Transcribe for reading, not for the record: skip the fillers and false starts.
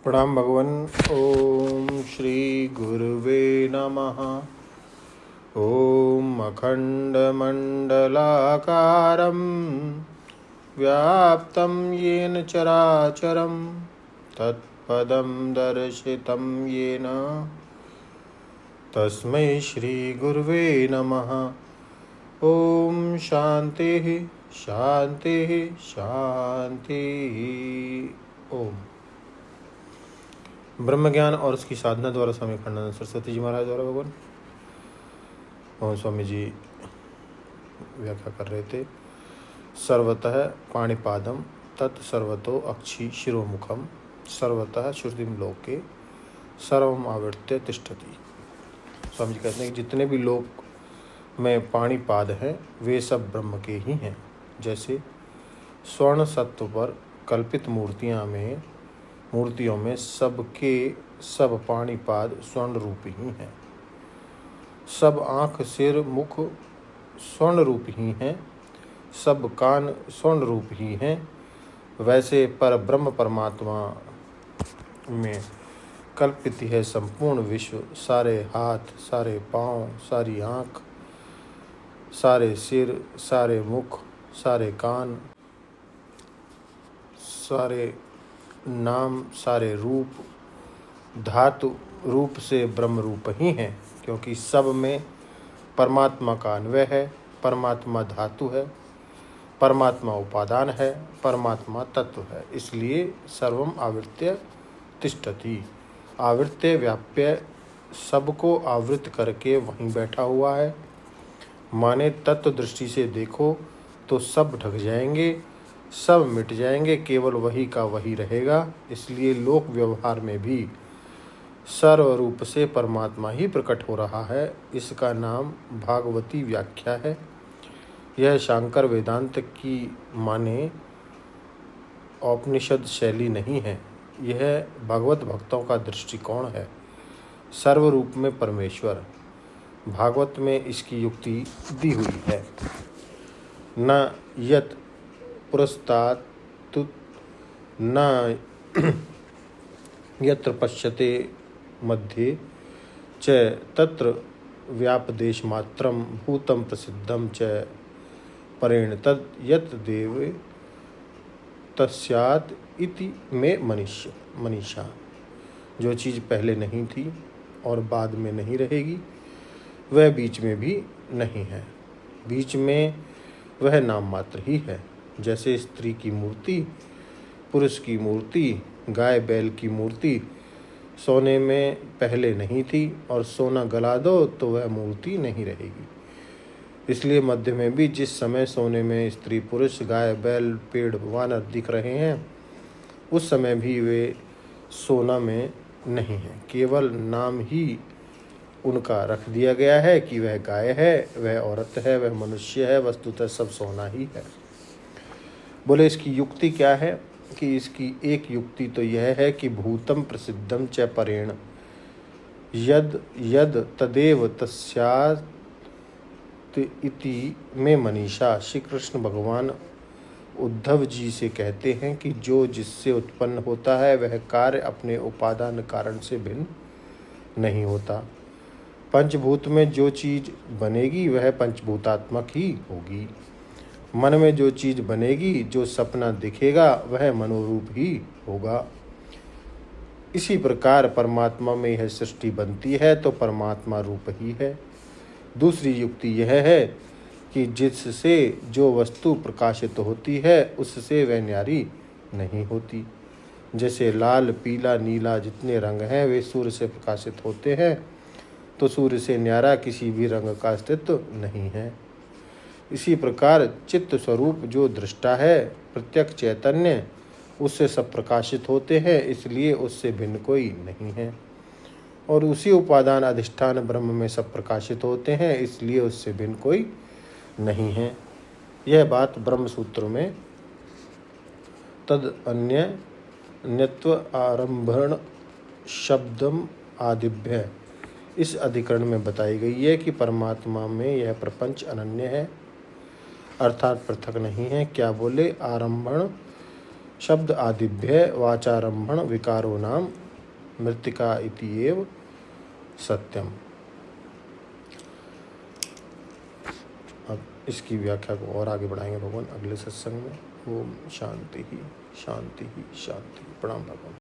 प्रणाम भगवन। ओम श्री गुरुवे नमः। ओम अखंडमंडलाकारं व्याप्तं येन चराचरं तत्पदं दर्शितं येन तस्मै श्री गुरुवे नमः। ओम शांति शांति शांति। ओम ब्रह्म ज्ञान और उसकी साधना द्वारा स्वामी खंडानंद सरस्वती जी महाराज द्वारा भगवान मोहन स्वामी जी व्याख्या कर रहे थे। सर्वतः पाणिपादम तत्सर्वतो अक्षी शिरोमुखम सर्वतः श्रुतिम लोके सर्वम आवृत्य तिष्ठति। स्वामी जी कहते हैं कि जितने भी लोक में पाणिपाद हैं वे सब ब्रह्म के ही हैं। जैसे स्वर्ण सत्व पर कल्पित मूर्तियों में सबके सब पाणिपाद स्वर्ण रूप ही हैं। सब आँख सिर मुख स्वर्ण रूप ही हैं, सब कान स्वर्ण रूप ही हैं। वैसे पर ब्रह्म परमात्मा में कल्पित है संपूर्ण विश्व। सारे हाथ, सारे पाँव, सारी आँख, सारे सिर, सारे मुख, सारे कान, सारे नाम, सारे रूप धातु रूप से ब्रह्म रूप ही हैं, क्योंकि सब में परमात्मा का अन्वय है। परमात्मा धातु है, परमात्मा उपादान है, परमात्मा तत्व है। इसलिए सर्वम आवृत्य तिष्ठति। आवृत्य व्याप्य सबको आवृत करके वहीं बैठा हुआ है। माने तत्व दृष्टि से देखो तो सब ढक जाएंगे, सब मिट जाएंगे, केवल वही का वही रहेगा। इसलिए लोक व्यवहार में भी सर्व रूप से परमात्मा ही प्रकट हो रहा है। इसका नाम भागवती व्याख्या है। यह शांकर वेदांत की माने औपनिषद शैली नहीं है, यह भगवत भक्तों का दृष्टिकोण है। सर्व रूप में परमेश्वर, भागवत में इसकी युक्ति दी हुई है। न यत् पुरस्तात् न यत्र पश्यते मध्ये च तत्र व्यापदेशमात्रं भूतं प्रसिद्धं च परेण तद् यत् देवे तस्यात् इति में मनीषा। जो चीज़ पहले नहीं थी और बाद में नहीं रहेगी, वह बीच में भी नहीं है। बीच में वह नाम मात्र ही है। जैसे स्त्री की मूर्ति, पुरुष की मूर्ति, गाय बैल की मूर्ति सोने में पहले नहीं थी और सोना गला दो तो वह मूर्ति नहीं रहेगी। इसलिए मध्य में भी जिस समय सोने में स्त्री पुरुष गाय बैल पेड़ वानर दिख रहे हैं, उस समय भी वे सोना में नहीं हैं। केवल नाम ही उनका रख दिया गया है कि वह गाय है, वह औरत है, वह मनुष्य है। वस्तुतः सब सोना ही है। बोले इसकी युक्ति क्या है? कि इसकी एक युक्ति तो यह है कि भूतम प्रसिद्धम च परेण यद यद तदेव तस्यात् इति में मनीषा। श्री कृष्ण भगवान उद्धव जी से कहते हैं कि जो जिससे उत्पन्न होता है वह कार्य अपने उपादान कारण से भिन्न नहीं होता। पंचभूत में जो चीज़ बनेगी वह पंचभूतात्मक ही होगी। मन में जो चीज़ बनेगी, जो सपना दिखेगा, वह मनोरूप ही होगा। इसी प्रकार परमात्मा में यह सृष्टि बनती है तो परमात्मा रूप ही है। दूसरी युक्ति यह है कि जिससे जो वस्तु प्रकाशित होती है उससे वह न्यारी नहीं होती। जैसे लाल, पीला, नीला जितने रंग हैं वे सूर्य से प्रकाशित होते हैं, तो सूर्य से न्यारा किसी भी रंग का अस्तित्व नहीं है। इसी प्रकार चित्त स्वरूप जो दृष्टा है, प्रत्यक्ष चैतन्य, उससे सब प्रकाशित होते हैं, इसलिए उससे भिन्न कोई नहीं है। और उसी उपादान अधिष्ठान ब्रह्म में सब प्रकाशित होते हैं, इसलिए उससे भिन्न कोई नहीं है। यह बात ब्रह्म सूत्र में तद अन्यत्व आरंभण शब्दम आदिभ्य इस अधिकरण में बताई गई है कि परमात्मा में यह प्रपंच अनन्य है, अर्थात पृथक नहीं है। क्या बोले? आरंभण शब्द आदिभ्य वाचारंभण विकारो नाम मृत्तिका इति एव सत्यम। अब इसकी व्याख्या को और आगे बढ़ाएंगे भगवान अगले सत्संग में। ओम शांति ही शांति ही शांति। प्रणाम भगवान।